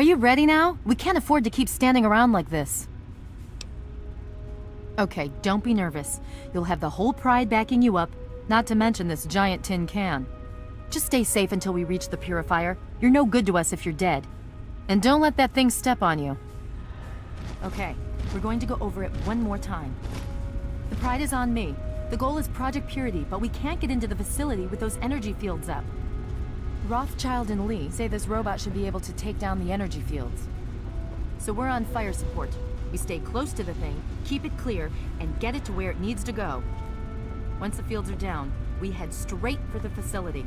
Are you ready now? We can't afford to keep standing around like this. Okay, don't be nervous. You'll have the whole Pride backing you up, not to mention this giant tin can. Just stay safe until we reach the purifier. You're no good to us if you're dead. And don't let that thing step on you. Okay, we're going to go over it one more time. The Pride is on me. The goal is Project Purity, but we can't get into the facility with those energy fields up. Rothschild and Lee say this robot should be able to take down the energy fields. So we're on fire support. We stay close to the thing, keep it clear, and get it to where it needs to go. Once the fields are down, we head straight for the facility.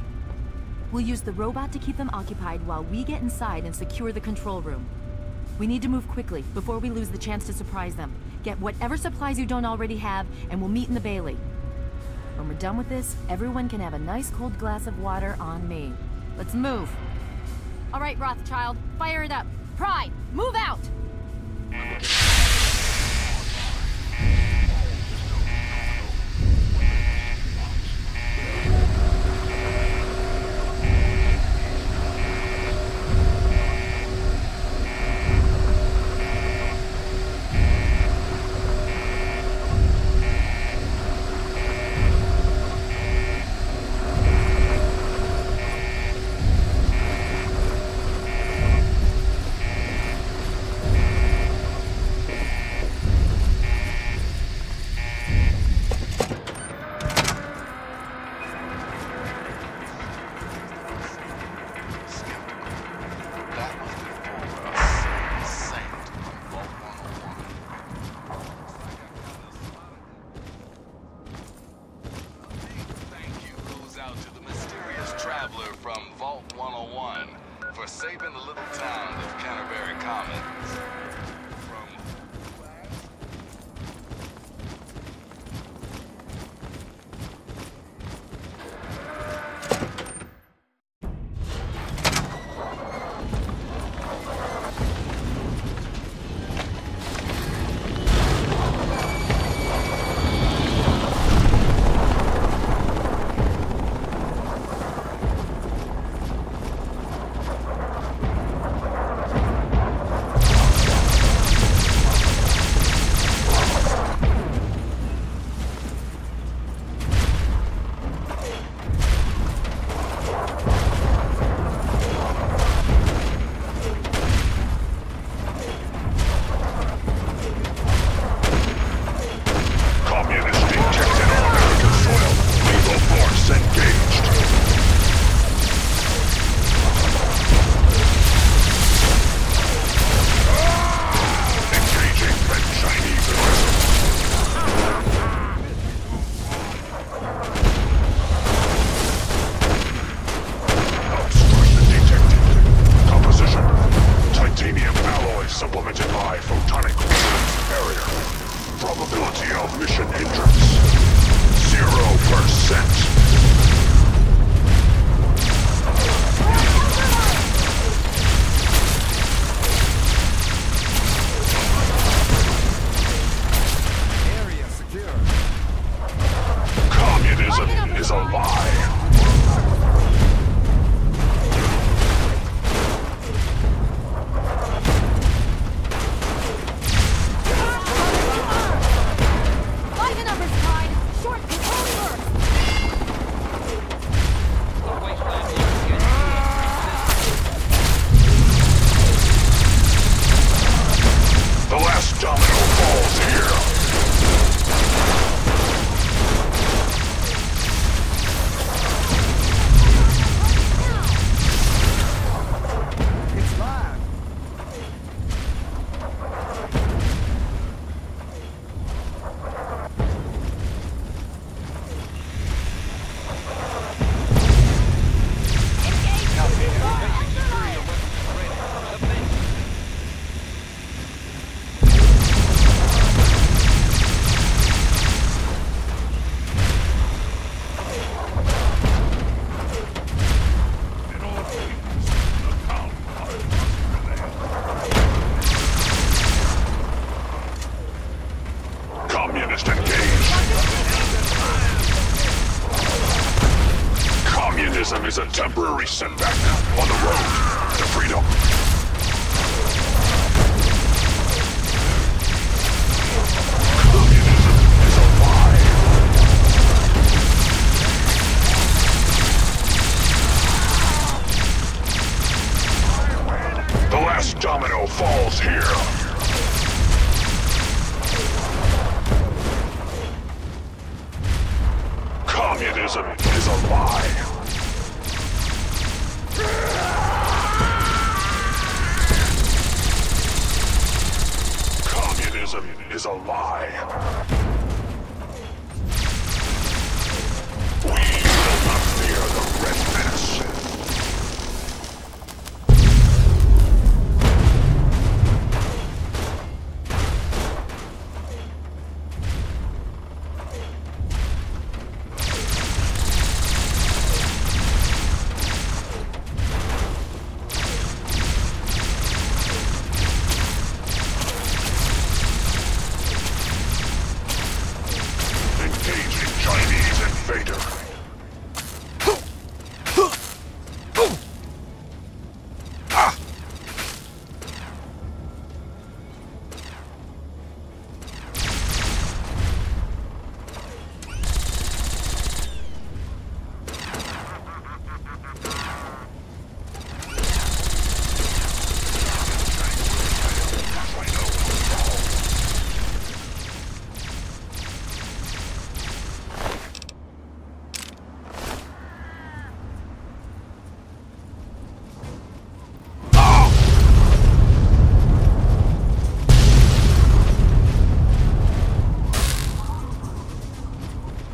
We'll use the robot to keep them occupied while we get inside and secure the control room. We need to move quickly before we lose the chance to surprise them. Get whatever supplies you don't already have, and we'll meet in the Bailey. When we're done with this, everyone can have a nice cold glass of water on me. Let's move. All right, Rothschild, fire it up. Pride, move out! Communism is a temporary setback on the road to freedom. here! Communism is a lie! Communism is a lie! We will not fear the Red Menace!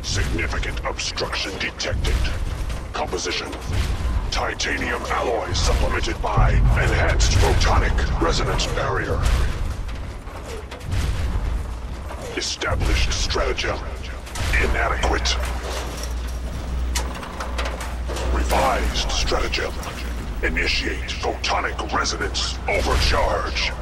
Significant obstruction detected. Composition: titanium alloy supplemented by enhanced photonic resonance barrier. Established stratagem inadequate. Revised stratagem: initiate photonic resonance overcharge.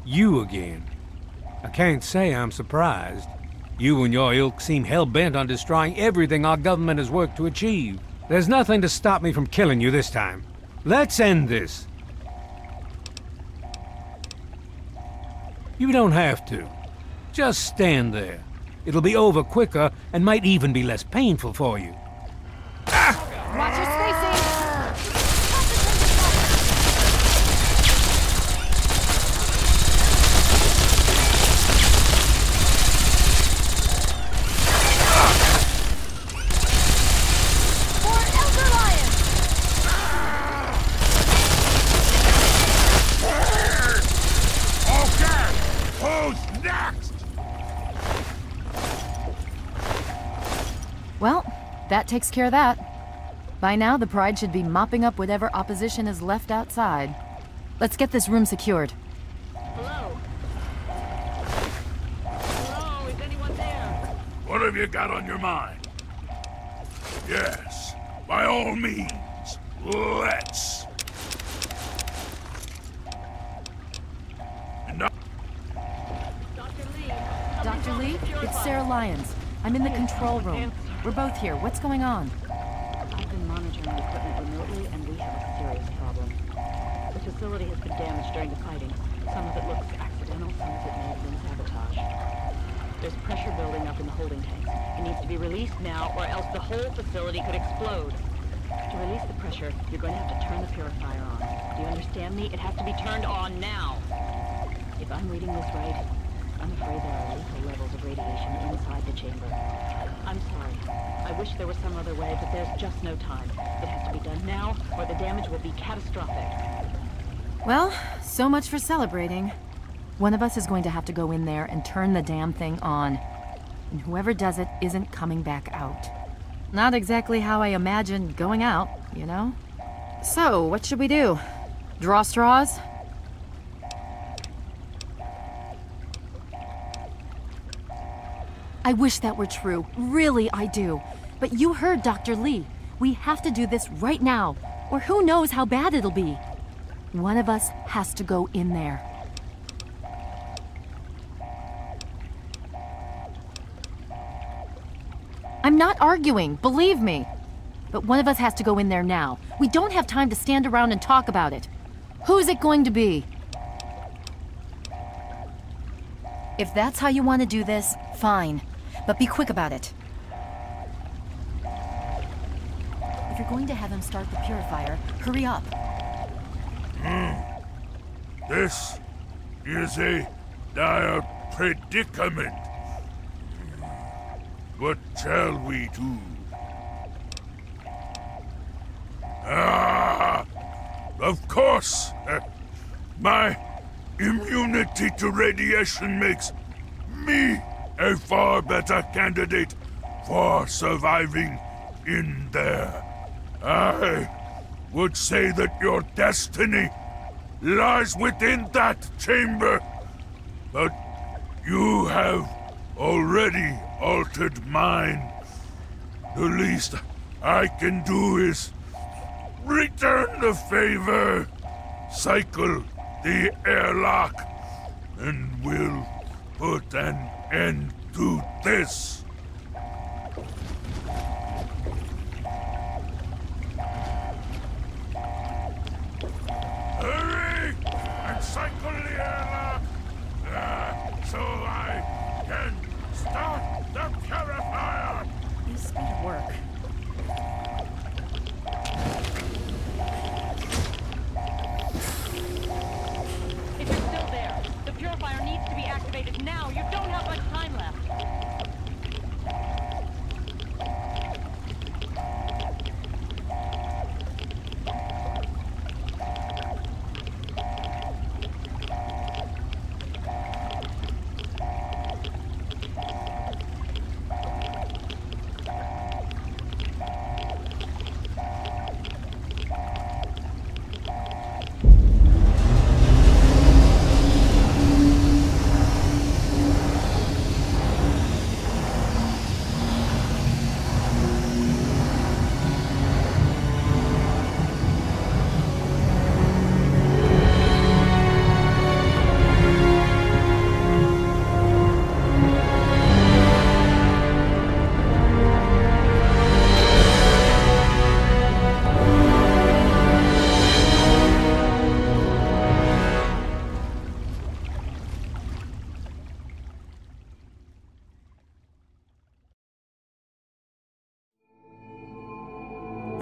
You again. I can't say I'm surprised. You and your ilk seem hell-bent on destroying everything our government has worked to achieve. There's nothing to stop me from killing you this time. Let's end this. You don't have to. Just stand there. It'll be over quicker and might even be less painful for you. Watch your spacing! Well, that takes care of that. By now, the Pride should be mopping up whatever opposition is left outside. Let's get this room secured. Hello? Hello, is anyone there? What have you got on your mind? Yes, by all means, let's. Dr. Lee. Dr. Lee, it's Sarah Lyons. I'm in the control room. We're both here. What's going on? I've been monitoring the equipment remotely, and we have a serious problem. The facility has been damaged during the fighting. Some of it looks accidental, some of it may have been sabotage. There's pressure building up in the holding tanks. It needs to be released now, or else the whole facility could explode. To release the pressure, you're going to have to turn the purifier on. Do you understand me? It has to be turned on now. If I'm reading this right, I'm afraid there are lethal levels of radiation inside the chamber. I'm sorry. I wish there was some other way, but there's just no time. It has to be done now, or the damage will be catastrophic. Well, so much for celebrating. One of us is going to have to go in there and turn the damn thing on. And whoever does it isn't coming back out. Not exactly how I imagined going out, you know? So, what should we do? Draw straws? I wish that were true. Really, I do. But you heard Dr. Lee. We have to do this right now, or who knows how bad it'll be. One of us has to go in there. I'm not arguing, believe me. But one of us has to go in there now. We don't have time to stand around and talk about it. Who's it going to be? If that's how you want to do this, fine. But be quick about it. If you're going to have him start the purifier, hurry up. This is a dire predicament. What shall we do? Of course! My immunity to radiation makes me a far better candidate for surviving in there. I would say that your destiny lies within that chamber, but you have already altered mine. The least I can do is return the favor, cycle the airlock, and we'll put an end to this. Hurry and cycle the airlock, so I can start the purifier. This better work. If you're still there, the purifier needs to be activated now. You don't have much time left.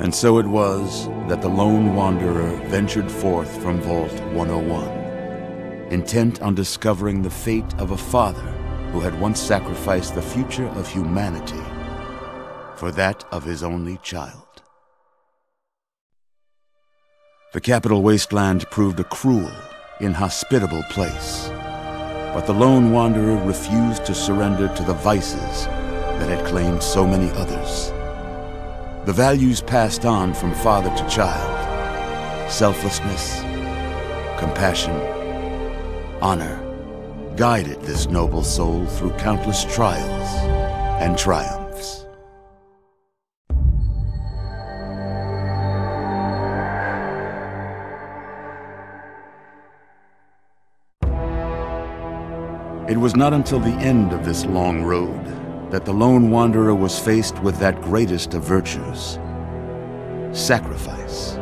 And so it was that the lone wanderer ventured forth from Vault 101, intent on discovering the fate of a father who had once sacrificed the future of humanity for that of his only child. The capital wasteland proved a cruel, inhospitable place, but the lone wanderer refused to surrender to the vices that had claimed so many others. The values passed on from father to child, selflessness, compassion, honor, guided this noble soul through countless trials and triumphs. It was not until the end of this long road that the lone wanderer was faced with that greatest of virtues, sacrifice.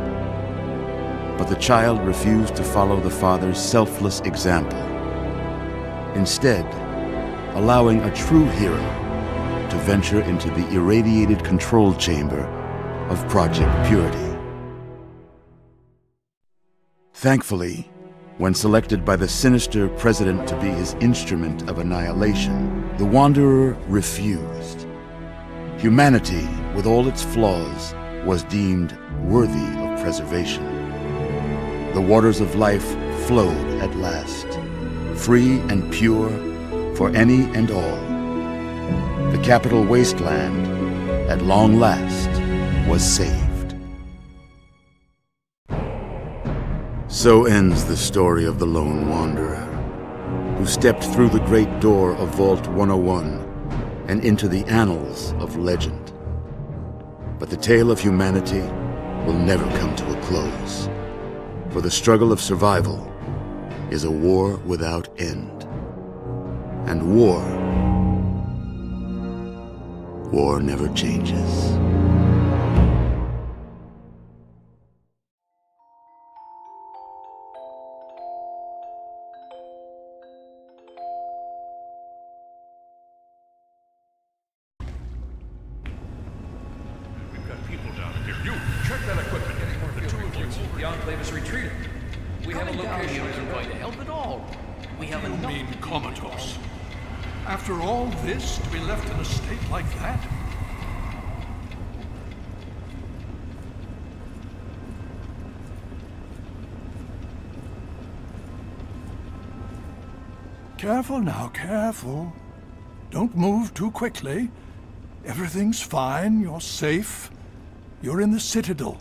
But the child refused to follow the father's selfless example, instead allowing a true hero to venture into the irradiated control chamber of Project Purity. Thankfully, when selected by the sinister president to be his instrument of annihilation, the Wanderer refused. Humanity, with all its flaws, was deemed worthy of preservation. The waters of life flowed at last, free and pure for any and all. The capital wasteland, at long last, was saved. So ends the story of the Lone Wanderer, who stepped through the great door of Vault 101 and into the annals of legend. But the tale of humanity will never come to a close, for the struggle of survival is a war without end. And war never changes. The Enclave is retreating. We have a location isn't going to help at all. We have enough. You mean comatose? After all this, to be left in a state like that? Careful now, careful. Don't move too quickly. Everything's fine, you're safe. You're in the Citadel.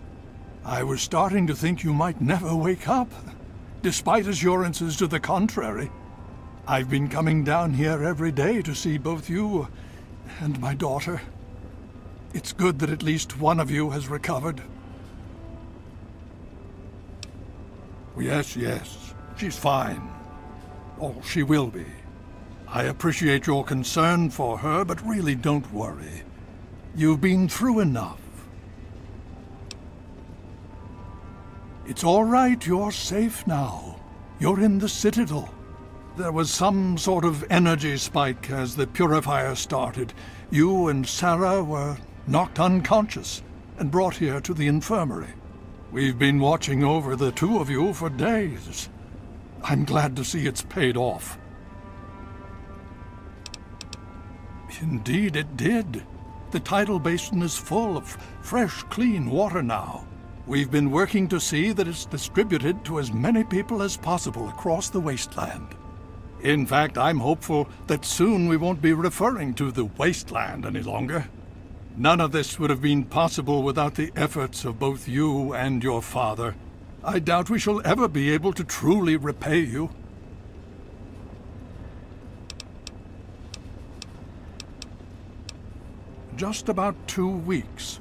I was starting to think you might never wake up, despite assurances to the contrary. I've been coming down here every day to see both you and my daughter. It's good that at least one of you has recovered. Yes, she's fine. Oh, she will be. I appreciate your concern for her, but really don't worry. You've been through enough. It's all right, you're safe now. You're in the Citadel. There was some sort of energy spike as the purifier started. You and Sarah were knocked unconscious and brought here to the infirmary. We've been watching over the two of you for days. I'm glad to see it's paid off. Indeed it did. The tidal basin is full of fresh, clean water now. We've been working to see that it's distributed to as many people as possible across the wasteland. In fact, I'm hopeful that soon we won't be referring to the wasteland any longer. None of this would have been possible without the efforts of both you and your father. I doubt we shall ever be able to truly repay you. Just about 2 weeks.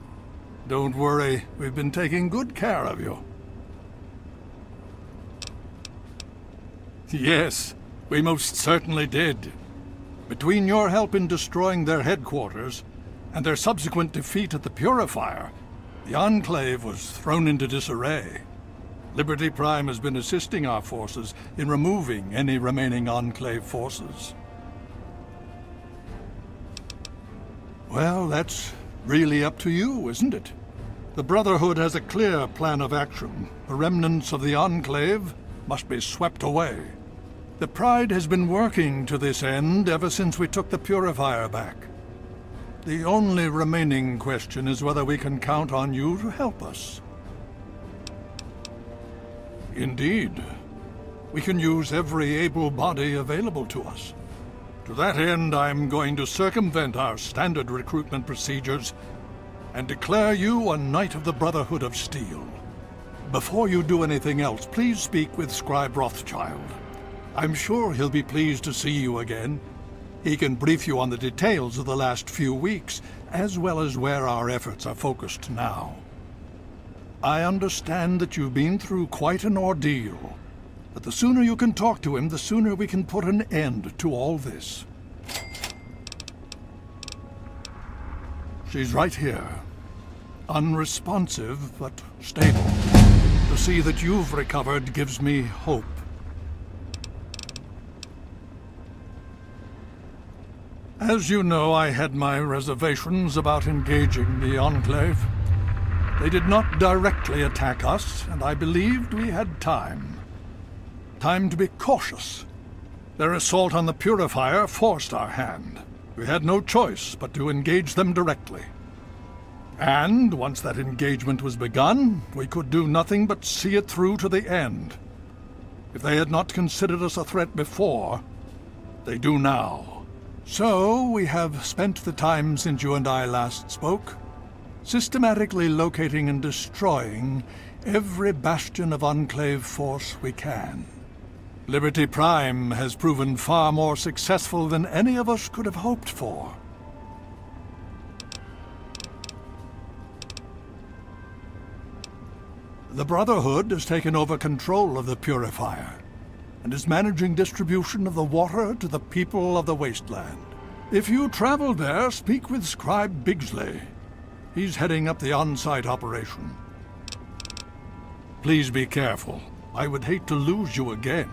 Don't worry, we've been taking good care of you. Yes, we most certainly did. Between your help in destroying their headquarters and their subsequent defeat at the Purifier, the Enclave was thrown into disarray. Liberty Prime has been assisting our forces in removing any remaining Enclave forces. Well, that's really up to you, isn't it? The Brotherhood has a clear plan of action. The remnants of the Enclave must be swept away. The Pride has been working to this end ever since we took the Purifier back. The only remaining question is whether we can count on you to help us. Indeed. We can use every able body available to us. To that end, I'm going to circumvent our standard recruitment procedures and declare you a Knight of the Brotherhood of Steel. Before you do anything else, please speak with Scribe Rothschild. I'm sure he'll be pleased to see you again. He can brief you on the details of the last few weeks, as well as where our efforts are focused now. I understand that you've been through quite an ordeal, but the sooner you can talk to him, the sooner we can put an end to all this. She's right here. Unresponsive, but stable. To see that you've recovered gives me hope. As you know, I had my reservations about engaging the Enclave. They did not directly attack us, and I believed we had time. Time to be cautious. Their assault on the Purifier forced our hand. We had no choice but to engage them directly. And once that engagement was begun, we could do nothing but see it through to the end. If they had not considered us a threat before, they do now. So, we have spent the time since you and I last spoke, systematically locating and destroying every bastion of Enclave force we can. Liberty Prime has proven far more successful than any of us could have hoped for. The Brotherhood has taken over control of the Purifier, and is managing distribution of the water to the people of the wasteland. If you travel there, speak with Scribe Bigsley. He's heading up the on-site operation. Please be careful. I would hate to lose you again.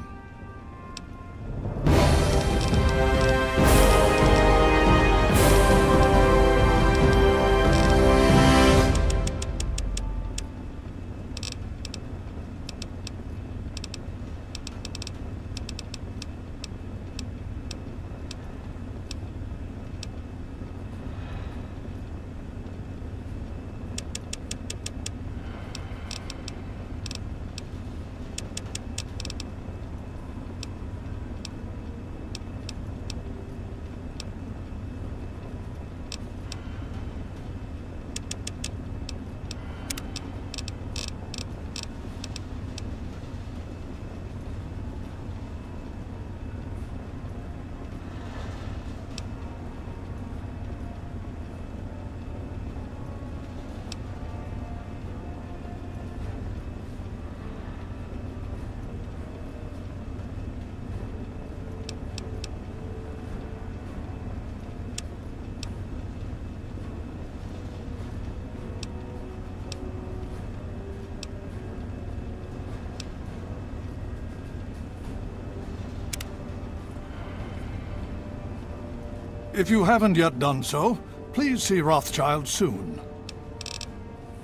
If you haven't yet done so, please see Rothschild soon.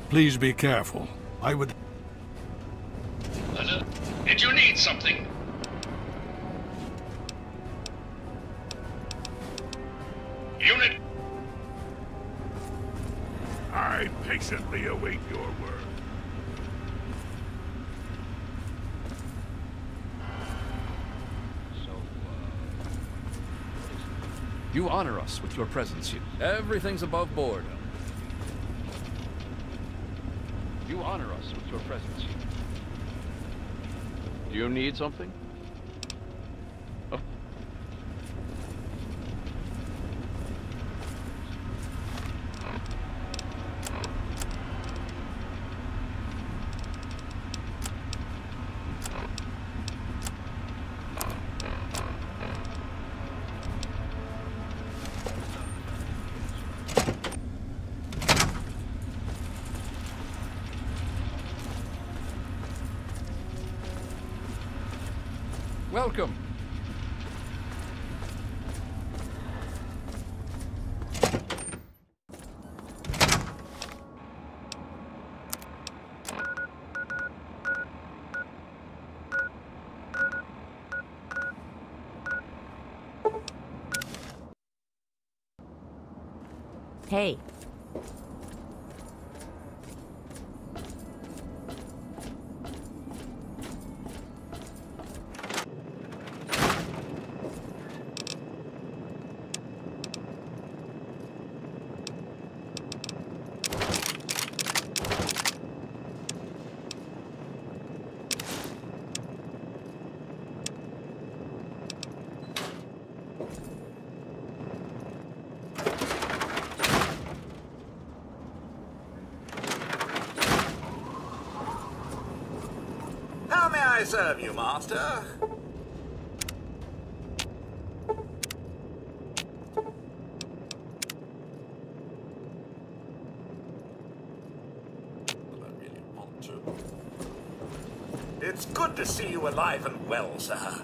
Please be careful. I would... Did you need something? Unit... I patiently await your word. You honor us with your presence here. Everything's above board. You honor us with your presence here. Do you need something? Oh. Welcome. Hey. I serve you, Master? It's good to see you alive and well, sir.